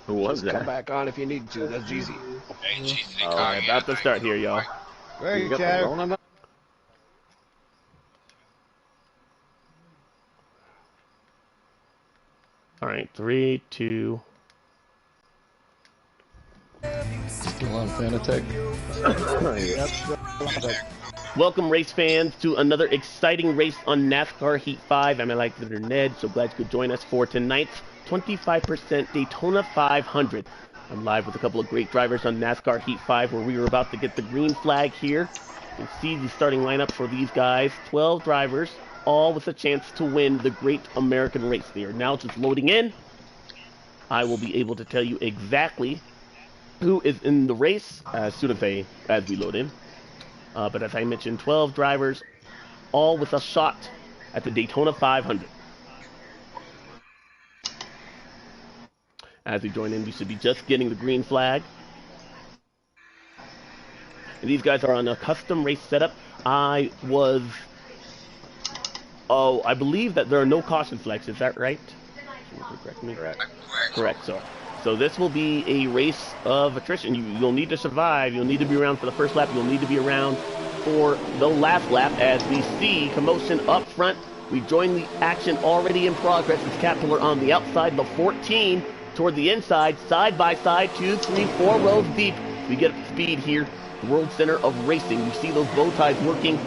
Who was Just come that? back on if you need to. That's easy. Hey, GC, Oh, Kanye, About to start here, y'all. You Great, got the Chad. Rona now? All right, 3, 2. Still on Fanatec. Welcome, race fans, to another exciting race on NASCAR Heat 5. I'm Alexander Ned, so glad you could join us for tonight's 25% Daytona 500. I'm live with a couple of great drivers on NASCAR Heat 5, where we are about to get the green flag here. You can see the starting lineup for these guys. 12 drivers, all with a chance to win the Great American Race. They are now just loading in. I will be able to tell you exactly who is in the race as soon as we load in. But as I mentioned, 12 drivers, all with a shot at the Daytona 500. As we join in, we should be just getting the green flag. And these guys are on a custom race setup. I believe that there are no caution flags. Is that right? Correct me. Correct, sir. So this will be a race of attrition. You'll need to survive. You'll need to be around for the first lap. You'll need to be around for the last lap. As we see commotion up front, we join the action already in progress. It's Caterpillar on the outside, the 14 toward the inside, side by side, 2, 3, 4 rows deep. We get up to speed here. The World Center of Racing. You see those bow ties working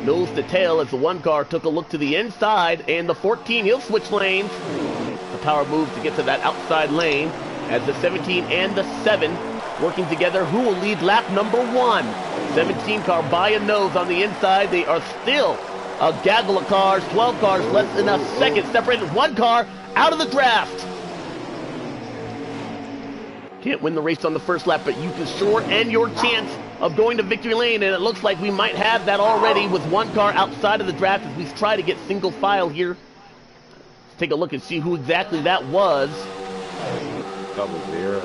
nose to tail as the one car took a look to the inside, and the 14, he'll switch lanes. The power move to get to that outside lane as the 17 and the 7 working together. Who will lead lap number 1? 17 car by a nose on the inside. They are still a gaggle of cars, 12 cars, less than a second separated. One car out of the draft. Can't win the race on the first lap, but you can sure end your chance of going to victory lane, and it looks like we might have that already with one car outside of the draft as we try to get single file here. Let's take a look and see who exactly that was. 0.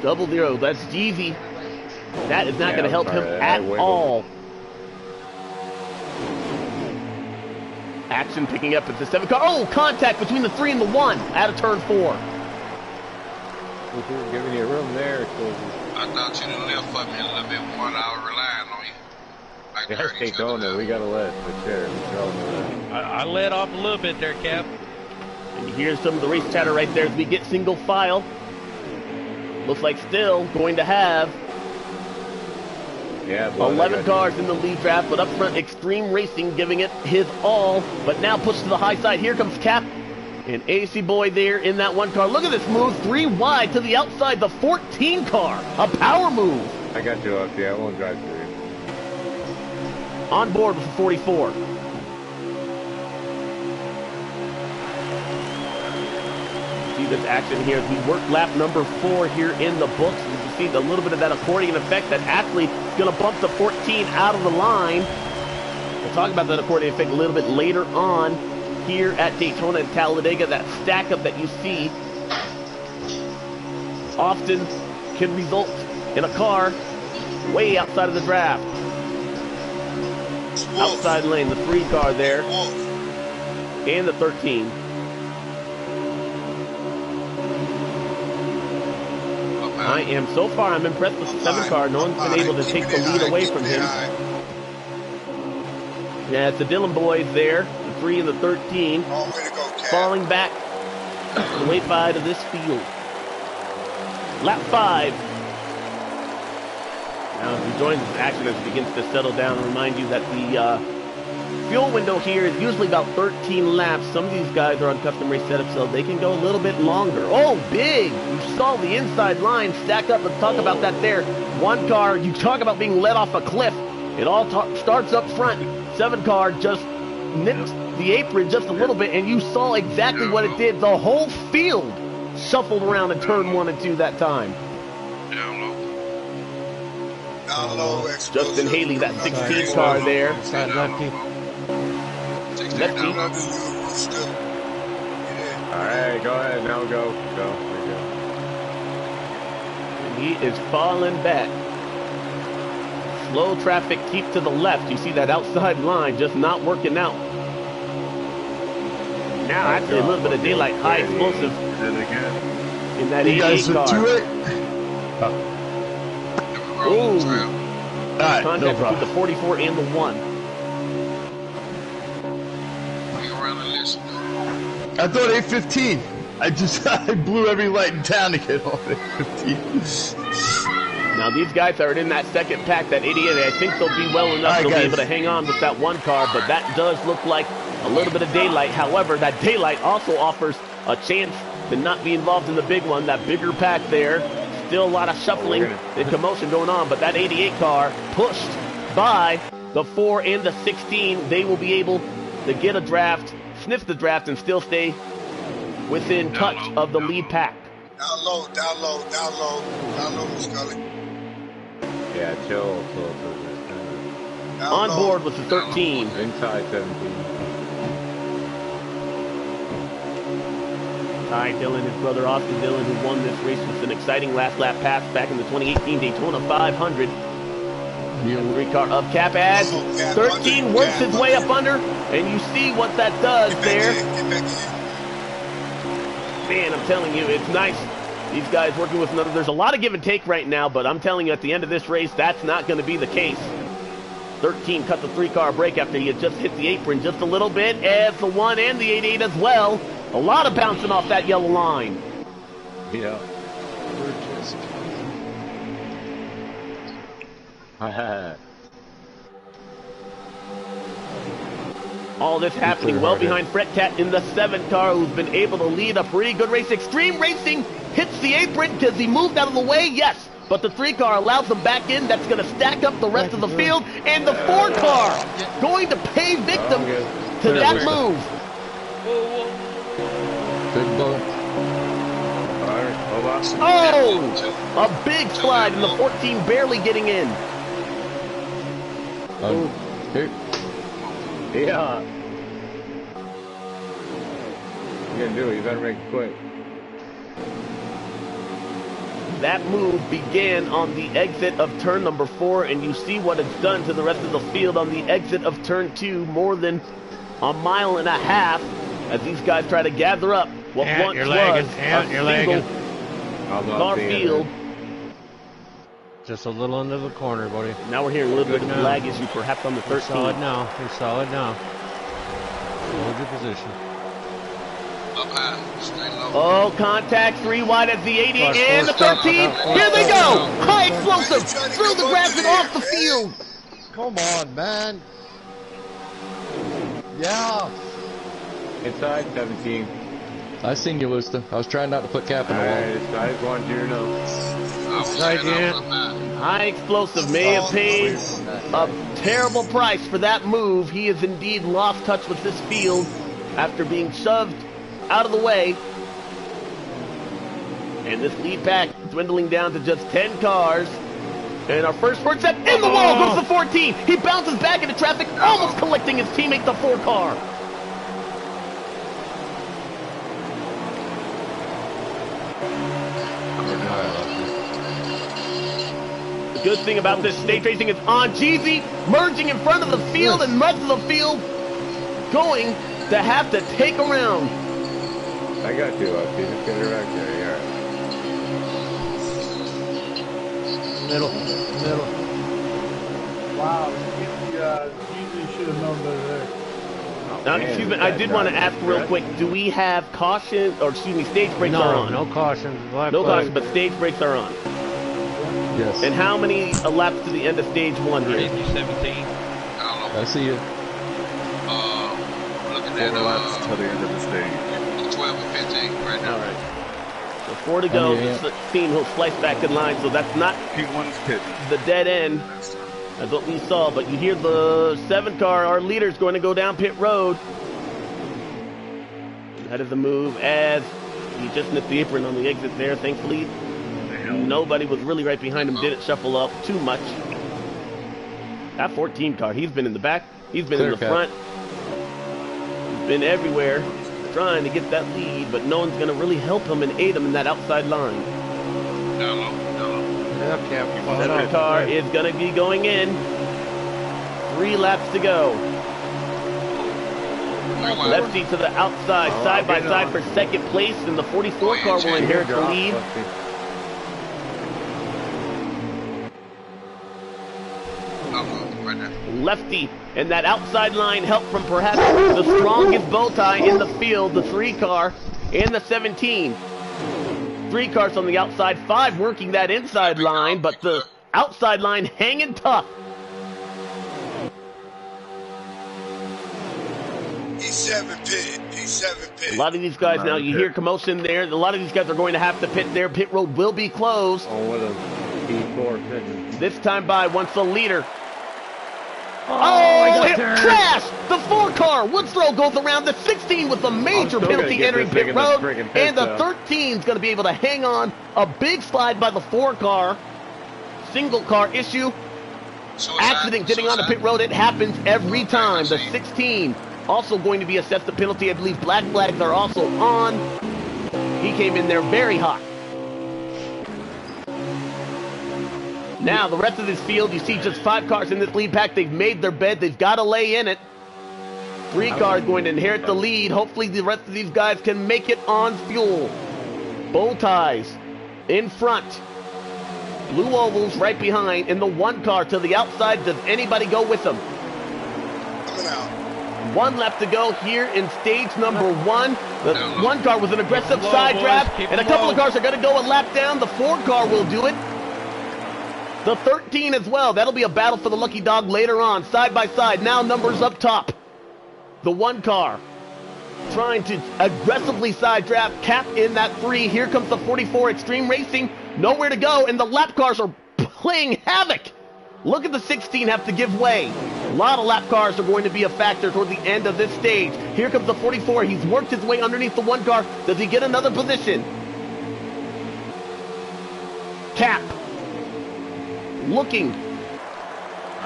Double zero, that's Jeezy. That is not going to help him at all. Action picking up at the 7 car. Oh, contact between the 3 and the 1 out of turn 4. If we were giving you room there, I thought you done left for me a little bit more than I was relying on you. Like yeah, Daytona, we gotta let for sure. I let off a little bit there, Cap. And you hear some of the race chatter right there as we get single file. Looks like still going to have 11 cars in the lead draft, but up front, Extreme Racing giving it his all, but now pushed to the high side. Here comes Cap and AC Boy there in that one car. Look at this move, 3 wide to the outside, the 14 car, a power move. I got you up, yeah, I won't drive through. On board with the 44. See this action here as we work lap number 4 here in the books. You can see a little bit of that accordion effect that actually is going to bump the 14 out of the line. We'll talk about that accordion effect a little bit later on here at Daytona and Talladega. That stack up that you see often can result in a car way outside of the draft. Outside lane, the 3 car there, and the 13. I'm impressed with the 7 car. No one's been able to take the lead away from him. Yeah, it's the Dillon boys there, the 3 and the 13, falling back the late side of this field. Lap 5. Now, as we join this action as it begins to settle down, I'll remind you that the fuel window here is usually about 13 laps. Some of these guys are on custom race setups, so they can go a little bit longer. Oh, big! You saw the inside line stack up. Let's talk about that there. One car, you talk about being let off a cliff. It all starts up front. 7 car just nipped the apron just a little bit, and you saw exactly what it did. The whole field shuffled around in turn 1 and 2 that time. Justin Haley, that 16 car there. Lefty. Alright, go ahead, now go. He is falling back. Slow traffic, keep to the left. You see that outside line just not working out. Now actually a little bit of daylight, high explosive in that You 88 guys car. are to it? Ooh. All right, Contact no between problem. the 44 and the 1. I thought 815. I blew every light in town to get on 815. Now these guys are in that second pack, that 88. I think they'll be well enough to be able to hang on with that one car, but that does look like a little bit of daylight. However, that daylight also offers a chance to not be involved in the big one, that bigger pack there. Still a lot of shuffling and commotion going on, but that 88 car pushed by the 4 and the 16. They will be able to get a draft, sniff the draft, and still stay within touch of the lead pack. Down low, Scully. Yeah, chill. On board with the 13. Inside 17. Ty Dillon, his brother Austin Dillon, who won this race with an exciting last lap pass back in the 2018 Daytona 500. The three-car up cap as 13 works his way up under, and you see what that does there. Man, I'm telling you, it's nice. These guys working with another. There's a lot of give and take right now, but I'm telling you, at the end of this race, that's not going to be the case. 13 cut the three-car break after he had just hit the apron just a little bit, as the 1 and the 88 as well. A lot of bouncing off that yellow line. Yeah. All this happening well behind Fret Cat in the 7 car, who's been able to lead a pretty good race. Extreme Racing hits the apron because he moved out of the way, yes, but the 3 car allows him back in. That's going to stack up the rest of the field, and the 4 car going to pay victim to that move. Good boat. Oh, a big slide, and the 14 barely getting in. Here. Yeah. You gotta do it. You better make it quick. That move began on the exit of turn number 4, and you see what it's done to the rest of the field on the exit of turn 2. More than a mile and a half as these guys try to gather up what once was a single car field. Just a little under the corner, buddy. Now we're hearing a little bit of a lag issue, perhaps on the 13. Solid now. You're solid now. Hold your position. Up high, stay low. Oh, contact 3 wide at the 80 and the 13. Here they go! High explosive through the grass and off the field. Come on, man. Yeah. Inside 17. I seen you, Lusta. I was trying not to put cap in the wall. I just wanted you to know. High explosive may have paid a terrible price for that move. He has indeed lost touch with this field after being shoved out of the way. And this lead pack dwindling down to just 10 cars. And our first first step in the wall goes the 14. He bounces back into traffic, almost collecting his teammate, the 4 car. The good thing about this stage racing is on Jeezy merging in front of the field, and much of the field going to have to take around. I got you, Austin. Just get it back there. Yeah. Middle. Wow. You should have known better there. Now, excuse me, I did want to ask real quick, do we have caution, or excuse me, stage brakes are on? No caution. No caution, but stage brakes are on. Yes. And how many laps to the end of stage 1 here? 17. I see you. Looking at 4 laps till the end of the stage. 12 and 15 right now. All right. So 4 to go. Yeah. The team will slice back in line, so that's not P1's pit. the dead end. That's what we saw, but you hear the 7 car, our leader's going to go down pit road. That is the move as he just nipped the apron on the exit there. Thankfully, nobody was really right behind him, didn't shuffle up too much. That 14 car, he's been in the back, he's been in the front. He's been everywhere trying to get that lead, but no one's going to really help him and aid him in that outside line. Down low. Yeah, Cap. That car is going to be going in. 3 laps to go. Lefty to the outside, side by side for second place, and the 44 car will inherit the lead. Lefty and that outside line help from perhaps the strongest bow tie in the field, the 3 car and the 17. 3 cars on the outside, 5 working that inside line, but the outside line hanging tough. P7 pit. A lot of these guys now, you hear commotion there. A lot of these guys are going to have to pit there. Pit road will be closed. Oh, what a P4 pigeon. This time by once the leader. Oh, it crashed! The 4 car, Woodrow goes around the 16 with a major penalty entering pit road, and the 13 is going to be able to hang on. A big slide by the 4 car. Single car issue. Accident getting onto pit road. It happens every time. The 16 also going to be assessed a penalty. I believe black flags are also on. He came in there very hot. Now, the rest of this field, you see just 5 cars in this lead pack. They've made their bed. They've got to lay in it. 3 cars going to inherit the lead. Hopefully, the rest of these guys can make it on fuel. Bow ties in front. Blue ovals right behind. And the 1 car to the outside. Does anybody go with them? Coming out. 1 left to go here in stage number 1. The 1 car with an aggressive side draft. And a couple of cars are going to go a lap down. The 4 car will do it. The 13 as well. That'll be a battle for the lucky dog later on. Side by side. Now numbers up top. The 1 car trying to aggressively side draft. Cap in that 3. Here comes the 44 Extreme Racing. Nowhere to go. And the lap cars are playing havoc. Look at the 16 have to give way. A lot of lap cars are going to be a factor toward the end of this stage. Here comes the 44. He's worked his way underneath the 1 car. Does he get another position? Cap. Looking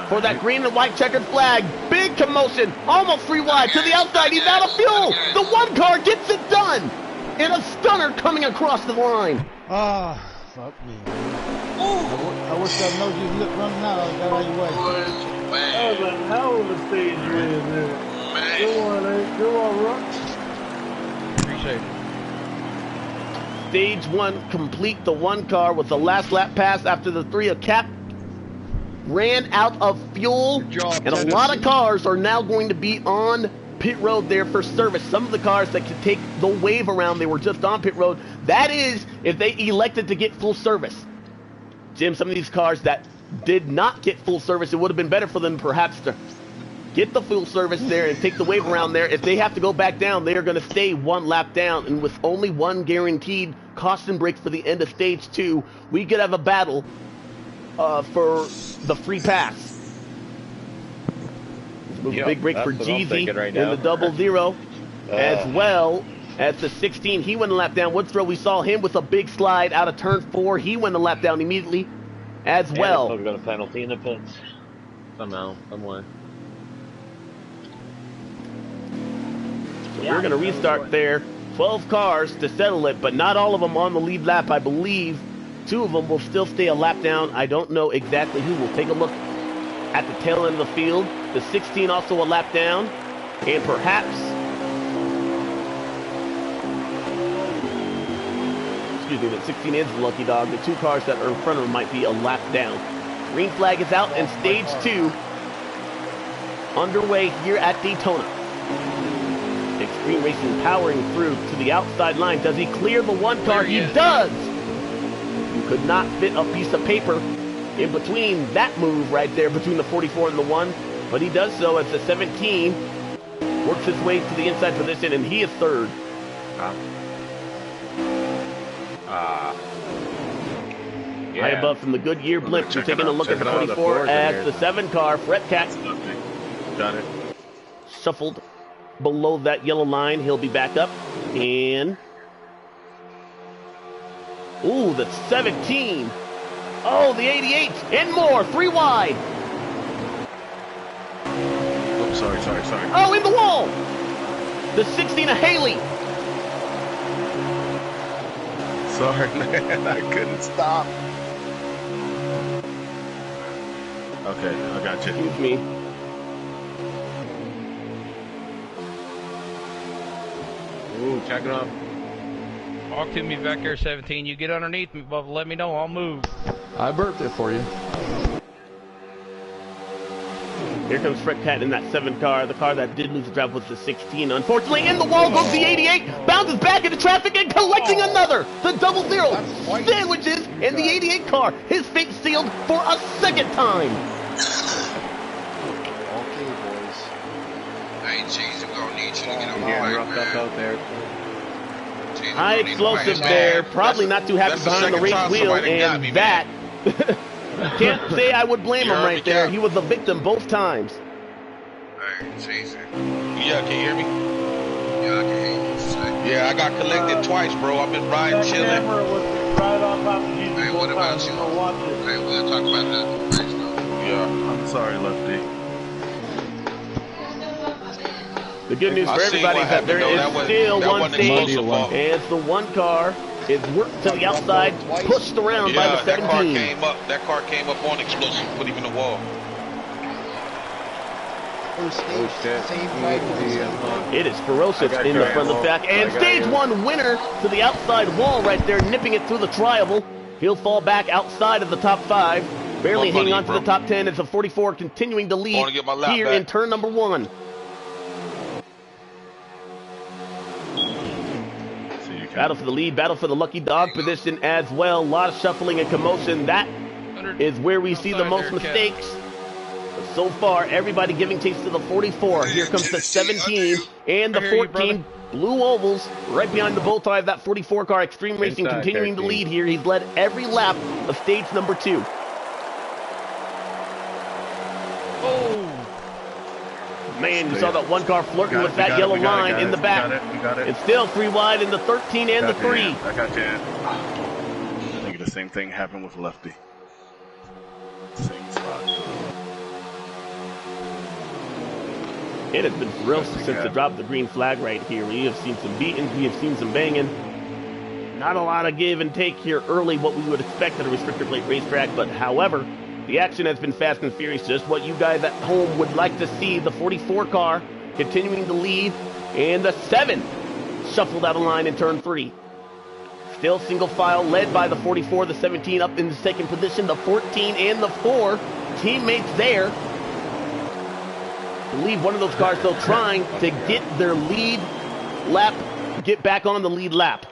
for that green and white checkered flag. Big commotion. Almost 3 wide. To the outside. He's out of fuel. The 1 car gets it done. In a stunner coming across the line. Ah, fuck me. I wish I know you look running out. I got out of your way. That was a hell of a stage you in there. Go on, Ruck. Appreciate it. Stage 1 complete. The 1 car with the last lap pass after the 3 of Cap ran out of fuel, and a lot of cars are now going to be on pit road there for service. Some of the cars that could take the wave around, they were just on pit road. That is if they elected to get full service. Jim, some of these cars that did not get full service, it would have been better for them perhaps to get the full service there and take the wave around there. If they have to go back down, they are going to stay 1 lap down, and with only 1 guaranteed caution break for the end of stage 2, we could have a battle for the free pass. Big break for Jeezy right in the 00 as well as the 16. He went a lap down. Woodrow, we saw him with a big slide out of turn 4. He went a lap down immediately as well. We've got a penalty in the pits. Somehow, somewhere. So we're going to restart there. 12 cars to settle it, but not all of them on the lead lap. I believe 2 of them will still stay a lap down. I don't know exactly who. We'll take a look at the tail end of the field. The 16 also a lap down. And perhaps, excuse me, the 16 is the lucky dog. The 2 cars that are in front of him might be a lap down. Green flag is out, and stage 2 underway here at Daytona. Extreme Racing powering through to the outside line. Does he clear the 1 car? He does! You could not fit a piece of paper in between that move right there, between the 44 and the 1, but he does so as the 17 works his way to the inside position, and he is 3rd. High above from the Goodyear blimp. We're taking a look at the 44 as the 7 car, Fret Cat, Done it. shuffled below that yellow line. He'll be back up, and ooh, the 17. Oh, the 88 and more. 3 wide. Oops, sorry. Oh, in the wall. The 16 of Haley. Sorry, man. I couldn't stop. Okay, I got you. Excuse me. Ooh, check it up. Walk to me back there, 17. You get underneath me, Bubba. Let me know. I'll move. I burped it for you. Here comes Fred Cat in that 7 car. The car that did lose the drive was the 16. Unfortunately, in the wall goes the 88. Bounces back into traffic and collecting another. The 00 sandwiches in the 88 car. His fate sealed for a 2nd time. Okay, boys. Hey, Cheese, we're gonna need you to get on the Getting bike, roughed up man. out there. Cheese, High we're gonna need explosive the bike, there. man. Probably not too happy that's the behind the second race time wheel. somebody got And me, that, man. can't say I would blame You him heard right me, there. Cap? He was the victim both times. Hey, Cheese. Yeah, can you hear me? Yeah, I can hear you. Say. Yeah, I got collected twice, bro. I've been riding, That chilling. camera was right on top of you. Hey, what about you? So watch it. Hey, we'll talk about that in the race, though. Yeah. I'm sorry, Lefty. The good news I for seen everybody what is that there happened, though. is That still wasn't one stage, explosive fault. as the 1 car is worked to the outside, pushed around by the Yeah, that car 17. came up. That car came up on explosive, put him in the wall. First stage, Oh shit. same fight with the same It is ferocious I got in the you, front of the Ammo. pack. And I got stage you. 1 winner to the outside wall right there, nipping it through the triable. He'll fall back outside of the top 5. Barely Well, hanging on buddy, to the bro. top 10 as the 44 continuing to I lead wanna get my lap here back. in turn number 1. Battle for the lead, battle for the lucky dog position as well. A lot of shuffling and commotion. That is where we see the most mistakes. But so far, everybody giving chase to the 44. Here comes the 17 and the 14. Blue ovals right behind the bow tie of that 44 car. Extreme Racing Inside continuing to 13. lead here. He's led every lap of stage number 2. Man, you saw that 1 car flirting with that yellow line in the back. We got it. It's still 3 wide in the 13 and the 3. I got you. I think the same thing happened with Lefty. Same spot. It has been ferocious since the drop of the green flag right here. We have seen some beatings, we have seen some banging. Not a lot of give and take here early, what we would expect at a restrictor plate racetrack, but however, the action has been fast and furious, just what you guys at home would like to see. The 44 car continuing to lead, and the 7 shuffled out of line in turn 3. Still single file, led by the 44, the 17 up in the 2nd position, the 14 and the 4 teammates there. I believe one of those cars, though, trying to get their lead lap, get back on the lead lap.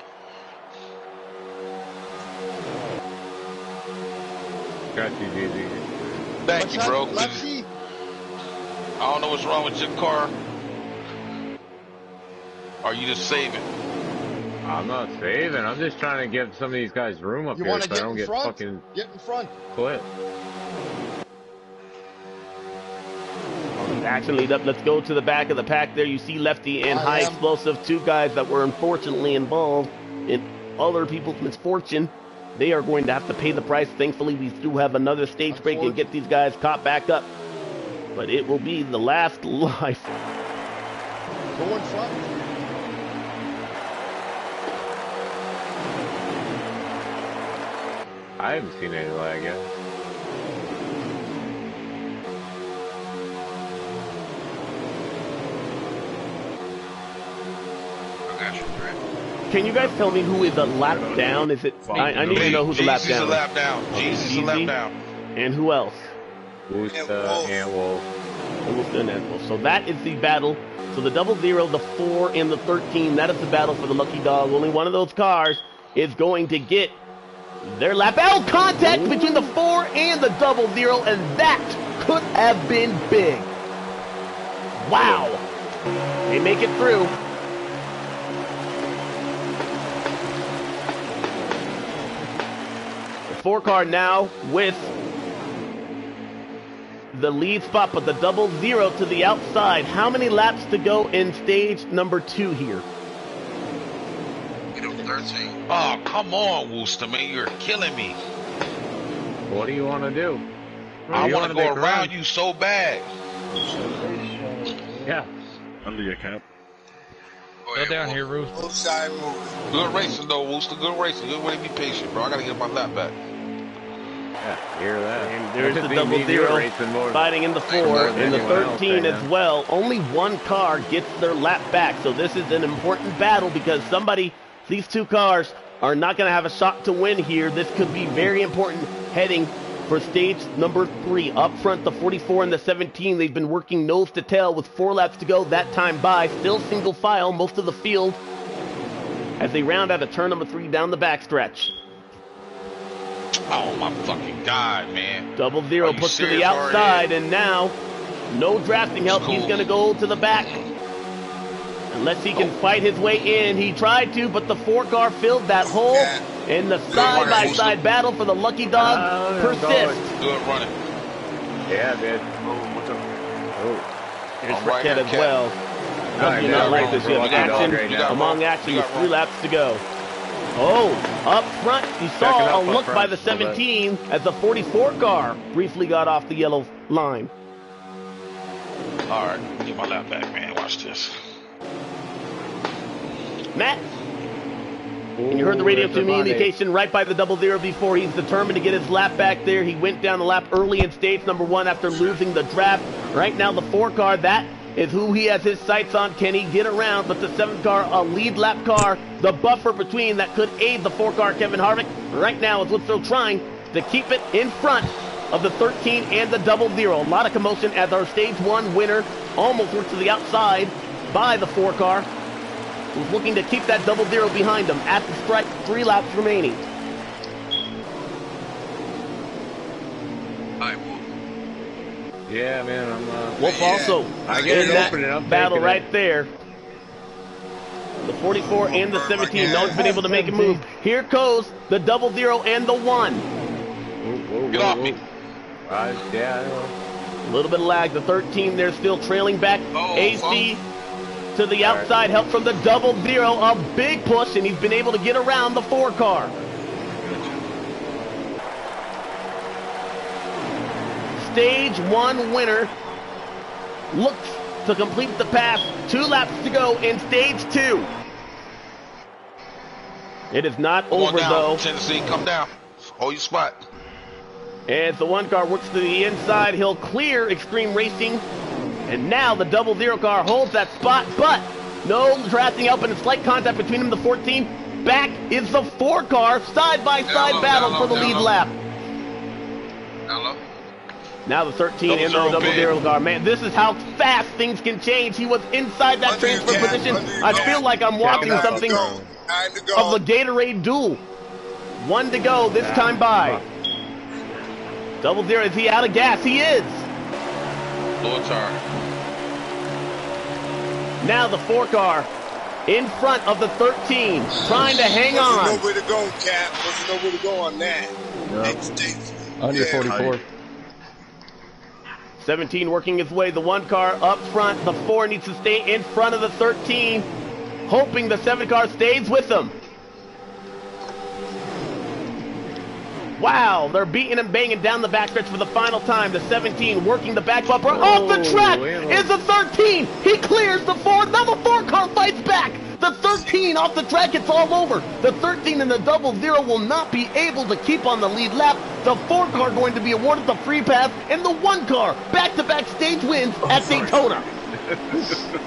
Got you, Jeezy. Thank you, bro. I don't know what's wrong with your car. Are you just saving? I'm not saving. I'm just trying to give some of these guys room up You here want so to I get don't in get front? fucking Get in front. quit. Action lead up. Let's go to the back of the pack there. You see Lefty and High Explosive, 2 guys that were unfortunately involved in other people's misfortune. They are going to have to pay the price. Thankfully, we do have another stage break and get these guys caught back up. But it will be the last life. Go in front. I haven't seen any lag yet. Can you guys tell me who is a lap down? Is it? I need to know who's a lap down. Jesus a lap down. Jesus a lap down. And who else? Woosta and Wolf. Woosta and Wolf. So that is the battle. So the 00, the 4, and the 13, that is the battle for the lucky dog. Only one of those cars is going to get their lap. Contact between the 4 and the 00, and that could have been big. Wow. They make it through. The 4 car now with the lead spot, but the 00 to the outside. How many laps to go in stage number 2 here? 13. Oh, come on, Wooster, man. You're killing me. What do you want to do? I want to go around you so bad. Yeah. Under your cap. Go down here, Roof. Good racing, though, Wooster. Good racing. Good way to be patient, bro. I got to get my lap back. Yeah, hear that. And there's That's the just me double zero racing more- fighting in the more 4 than and the anyone else 13 right as now. well. Only one car gets their lap back, so this is an important battle because these two cars are not going to have a shot to win here. This could be very important heading for stage number 3. Up front, the 44 and the 17, they've been working nose to tail with 4 laps to go that time by. Still single file, most of the field, as they round out of turn number 3 down the backstretch. Oh my fucking God, man. Double zero puts to the outside, and now no drafting help. Cool. He's going to go to the back. Unless he can fight his way in. He tried to, but the 4 car filled that hole. And the side-by-side battle for the lucky dog persists. Good running. Yeah, man. Here's right Rickett here, as Cat. well. Must be not like this yet. Lucky dog Action right now. among action You with got 3 wrong. laps to go. Oh, up front, you Backing saw up a up look front by the a little bit. 17 as the 44 car briefly got off the yellow line. All right, get my lap back, man. Watch this. Matt, and you heard the radio there's a communication right by the double zero before. He's determined to get his lap back there. He went down the lap early in stage number 1 after losing the draft. Right now, the 4 car, that is who he has his sights on. Can he get around? But the 7 car, a lead lap car, the buffer between that could aid the 4 car, Kevin Harvick. Right now is what's still trying to keep it in front of the 13 and the double zero. A lot of commotion as our stage 1 winner almost worked to the outside by the 4 car. Who's looking to keep that double zero behind him at the stripe, 3 laps remaining. Yeah, man, I'm Wolf also I get in it that open and I'm battle taking right it. there. The 44 and the 17, no one's been able to make a move. Here goes the double zero and the 1. Get off me. Yeah, I know. A little bit of lag. The 13, they're still trailing back. Oh, AC to the outside, help from the double zero. A big push, and he's been able to get around the 4 car. Stage 1 winner looks to complete the pass. 2 laps to go in stage 2. It is not Come on over down, though. Tennessee, come down. Hold your spot. As the 1 car works to the inside, he'll clear Extreme Racing. And now the double zero car holds that spot, but no drafting help and a slight contact between him and the 14. Back is the 4 car, side-by-side battle for the lead lap. Hello. Now the 13 and the double zero car. Man, this is how fast things can change. He was inside that transfer position. I feel like I'm watching something of the Gatorade duel. 1 to go this time by. Double zero, is he out of gas? He is. Lower tire. Now the 4 car in front of the 13, trying to hang on. Wasn't nowhere to go, Cap. Wasn't nowhere to go on that. Under 44. 17 working his way, the 1 car up front. The 4 needs to stay in front of the 13, hoping the 7 car stays with them. Wow, they're beating and banging down the backstretch for the final time. The 17 working the back bumper. Off the track is the 13. He clears the 4. Now the 4 car fights back. The 13 off the track, it's all over. The 13 and the double zero will not be able to keep on the lead lap. The 4 car going to be awarded the free pass, and the 1 car back-to-back stage wins at Daytona.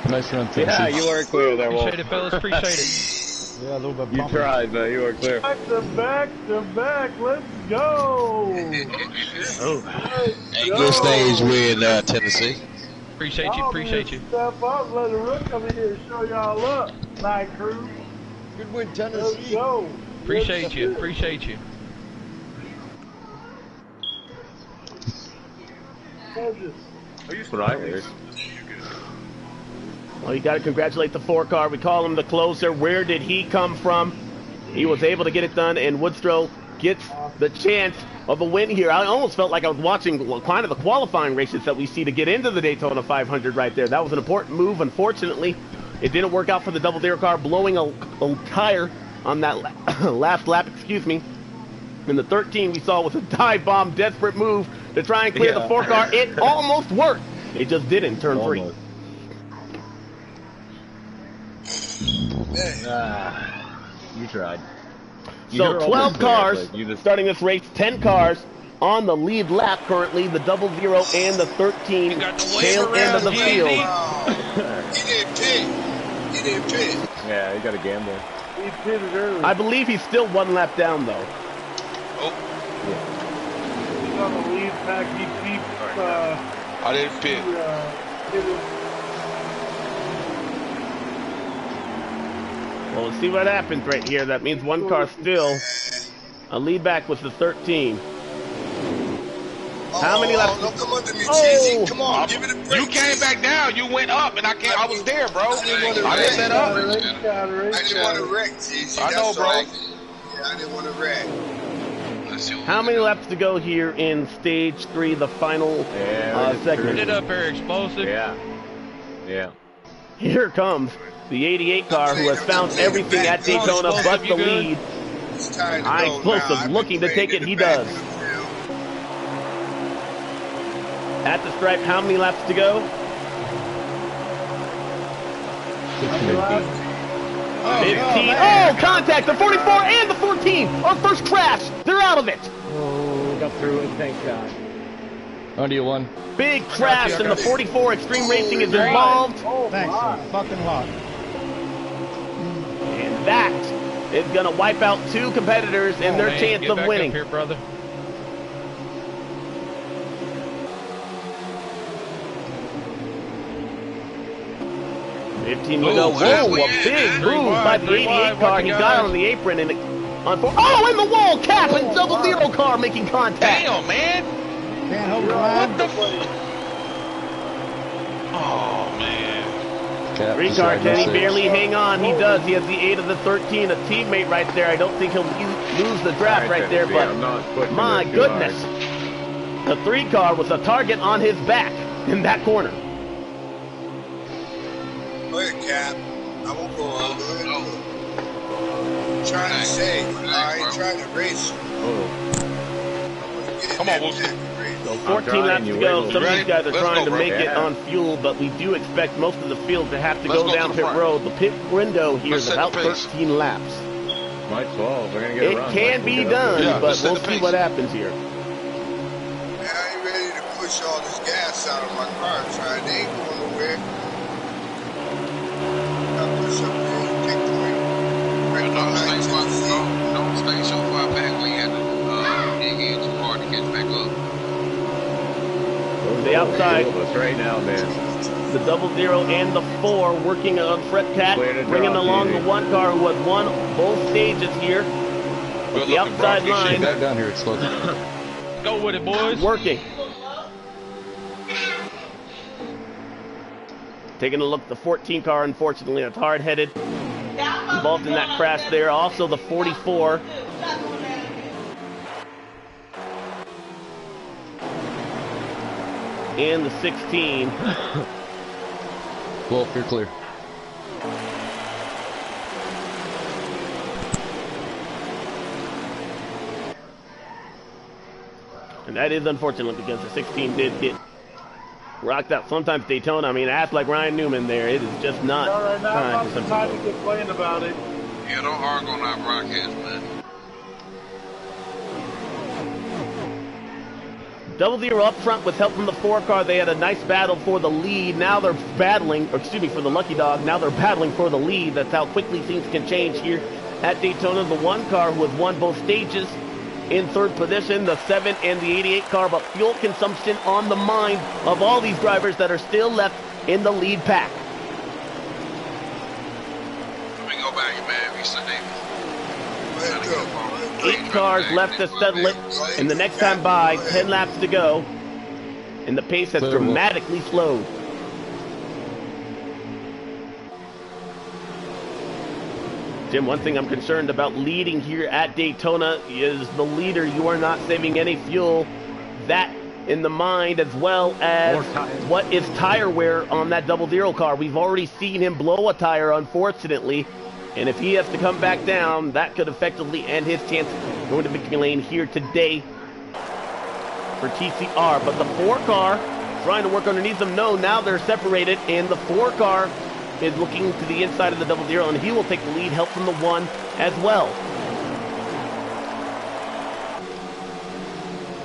Nice run, Tennessee. Yeah, you are clear there, Wolf. Appreciate it, fellas. Appreciate it. Yeah, a little bit You bumpy. tried, but you were clear. Back to back to back. Let's go. Good stage win, Tennessee. Appreciate you. Appreciate you. Step up, let the rook come in here and show y'all up. Night crew. Good win, Let's Tennessee. go. Appreciate you. Appreciate you. That's what I heard. Well, you got to congratulate the 4 car. We call him the closer. Where did he come from? He was able to get it done, and Woodrow gets the chance of a win here. I almost felt like I was watching kind of the qualifying races that we see to get into the Daytona 500 right there. That was an important move. Unfortunately, it didn't work out for the double zero car, blowing a tire on that last lap, excuse me. And the 13 we saw was a dive bomb, desperate move to try and clear the 4 car. It almost worked. It just didn't turn free. You tried. So 12 cars starting this race, 10 cars on the lead lap currently, the 00 and the 13 tail end of the field. He didn't pit. He didn't pit. Yeah, he got a gamble. He pitted early. I believe he's still one lap down, though. Oh, He's on the lead pack. He I didn't pit. Well, let's see what happens right here. That means one car still. A lead back was the 13. How many laps? Don't come under me, Oh! Cheesy. Come on, give it a break. You came back down. You went up, and I was there, bro. I didn't let up. I didn't want to wreck, Cheesy. I know, bro. Yeah, I didn't want to wreck. How many laps to go here in stage 3, the final segment? Get it up here, explosive. Yeah. Yeah. Here comes the 88 car who has found everything at Daytona but the lead. Explosive looking to take it, he does. At the stripe, how many laps to go? 15. Oh, contact! The 44 and the 14! Our first crash! They're out of it! Oh, got through it, thank God. Under you one. Big crash, and the 44 Extreme Racing is involved. Thanks a fucking lot. And that is going to wipe out 2 competitors and their chance Get of back winning. up here, brother. To go. Whoa, a big move by the 88 car. He got on the apron and oh, in the wall cap and 00 car making contact. Damn, man. Can't hold the line. What the Oh, man. Ricard, can he barely hang on? He does. He has the 8 of the 13, a teammate right there. I don't think he'll lose the draft right there, but my goodness. The 3 car was a target on his back in that corner. Go ahead, Cap. I won't go on. Go ahead. I'm trying to say, I ain't trying to race. Come on, Wilson. So 14 laps to go. Some of these guys are trying to make it on fuel, but we do expect most of the field to have to go down pit road. The pit window here is about 13 laps. Might as well. We're gonna get it can be done, but we'll see what happens here. Man, I ain't ready to push all this gas out of my car. Trying, they ain't going nowhere. Don't stay so far back where you had to dig in too hard to catch back up. The outside. Right now, man. The 00 and the 4 working on Fret Cat, bringing along the 1 car who has won both stages here. With the outside line. Back down here, explosive. Go with it, boys. Working. Taking a look at the 14 car, unfortunately, it's hard-headed. Involved in that crash there. Also the 44. And the 16. Wolf, you're clear. And that is unfortunate because the 16 did get rocked out. Sometimes Daytona, I mean, act like Ryan Newman there. It is just not time for time to complain about it. Yeah, don't argue on our broadcast, man. 00 up front with help from the 4 car. They had a nice battle for the lead. Now they're battling, or excuse me, for the Lucky Dog. Now they're battling for the lead. That's how quickly things can change here at Daytona. The 1 car who has won both stages in 3rd position, the 7 and the 88 car, but fuel consumption on the mind of all these drivers that are still left in the lead pack. Let me go back, man. We said they 8 cars left to settle it, and the next time by, 10 laps to go, and the pace has dramatically slowed. Jim, one thing I'm concerned about leading here at Daytona is the leader. You are not saving any fuel. That in the mind, as well as what is tire wear on that 00 car. We've already seen him blow a tire, unfortunately. And if he has to come back down, that could effectively end his chance going to victory lane here today for TCR. But the 4 car trying to work underneath them. No, now they're separated, and the 4 car is looking to the inside of the 00, and he will take the lead, help from the 1 as well.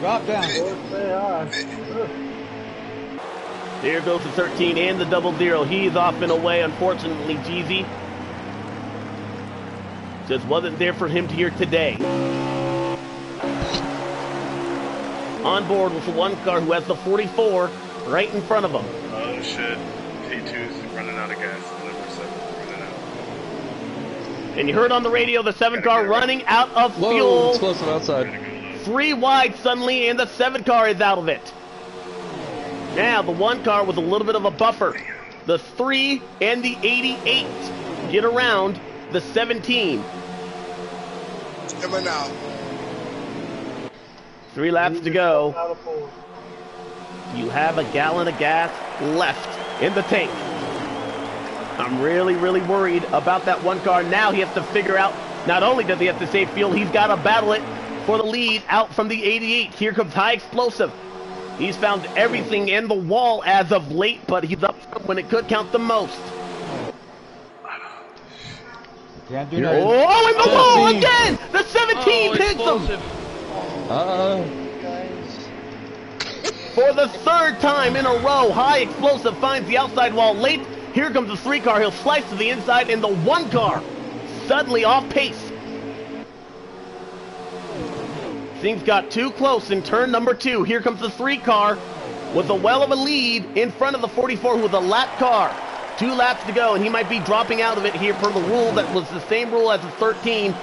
Drop down. There goes the 13 and the 00. He's off and away, unfortunately, Jeezy. Just wasn't there for him here today. On board with the one car who has the 44 right in front of him. Oh shit. T2's running out of gas. Number 7 running out. And you heard on the radio the 7 car running out of Whoa, fuel. explosive outside. 3 wide suddenly, and the 7 car is out of it. Now the 1 car with a little bit of a buffer. The 3 and the 88 get around the 17. Coming out. 3 laps to go. You have a gallon of gas left in the tank. I'm really, really worried about that 1 car. Now he has to figure out, not only does he have to save fuel, he's got to battle it for the lead out from the 88. Here comes High Explosive. He's found everything in the wall as of late, but he's up front when it could count the most. Can't do that. Oh, in the wall again! The 17 hits him! For the 3rd time in a row, High Explosive finds the outside wall late. Here comes the 3 car. He'll slice to the inside, and the 1 car suddenly off pace. Things got too close in turn number 2. Here comes the 3 car with a well of a lead in front of the 44 with a lap car. 2 laps to go, and he might be dropping out of it here per the rule that was the same rule as the 13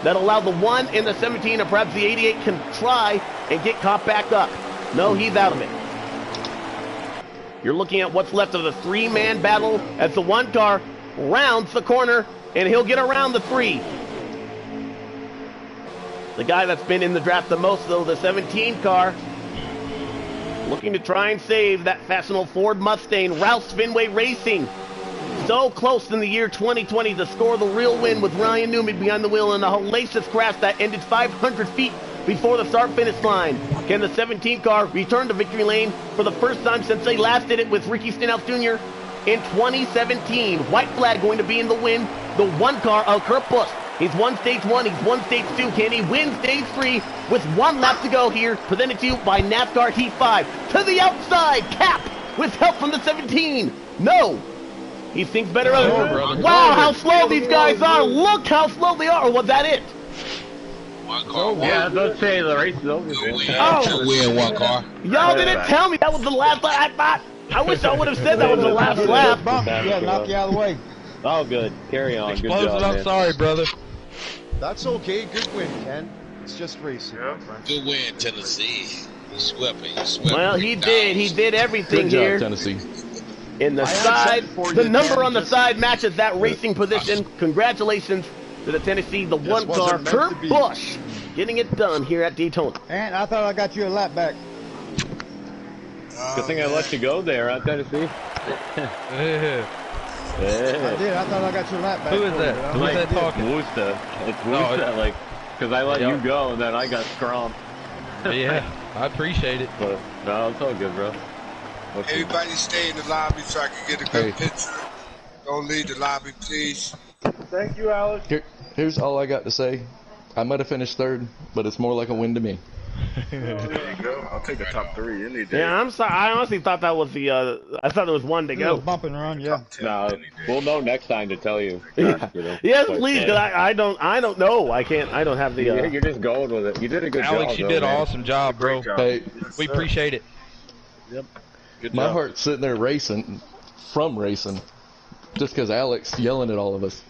that allowed the 1 and the 17, or perhaps the 88 can try and get caught back up. No, he's out of it. You're looking at what's left of the 3-man battle as the 1 car rounds the corner, and he'll get around the 3. The guy that's been in the draft the most, though, the 17 car, looking to try and save that fashionable Ford Mustang. Rouse Fenway Racing, so close in the year 2020 to score the real win with Ryan Newman behind the wheel in a hellacious crash that ended 500 feet before the start-finish line. Can the 17 car return to victory lane for the first time since they last did it with Ricky Stenhouse Jr. in 2017? White flag going to be in the win. The 1 car of Kurt Busch. He's won stage 1, he's won stage 2. Can he win stage 3 with 1 lap to go here? Presented to you by NASCAR Heat 5. To the outside, Cap with help from the 17. No. He thinks better of it. Wow, how slow these guys are. Look how slow they are. Or was that it? 1 car. Yeah, don't say the race is over. Oh, win 1 car. Y'all didn't tell me that was the last lap. I wish I would have said that was the last lap. Yeah, knock you out of the way. Oh, good. Carry on. Good Explosive, job, I'm sorry, brother. That's okay. Good win, Ken. It's just racing, my friend. Good win, Tennessee. You swept me. You swept Well, he did. He did everything Good job, here. Tennessee. In the side, the number on the side matches that racing position. Congratulations to the Tennessee, the 1 car, Kurt Busch, getting it done here at Daytona. And I thought I got you a lap back. Good thing I let you go there, huh, Tennessee? I did. I thought I got your lap back. Who is that? Who is that talking? Woosta. It's Woosta, like, because I let you go and then I got scrum. Yeah, I appreciate it. But, no, it's all good, bro. Everybody stay in the lobby so I can get a good picture. Don't leave the lobby, please. Thank you, Alex. Here's all I got to say. I might have finished 3rd, but it's more like a win to me. There you go. I'll take a top 3 any day. Yeah, I'm sorry. I honestly thought that was the. I thought there was 1 to go. Bump and run, yeah. No, we'll know next time to tell you. Yeah. You know, Yes, please, because I don't know. I can't. I don't have the. You're just going with it. You did a good job. Alex, you did an awesome job, bro. Hey, We appreciate it. Yep. Good my job. heart's sitting there racing, just because Alex yelling at all of us.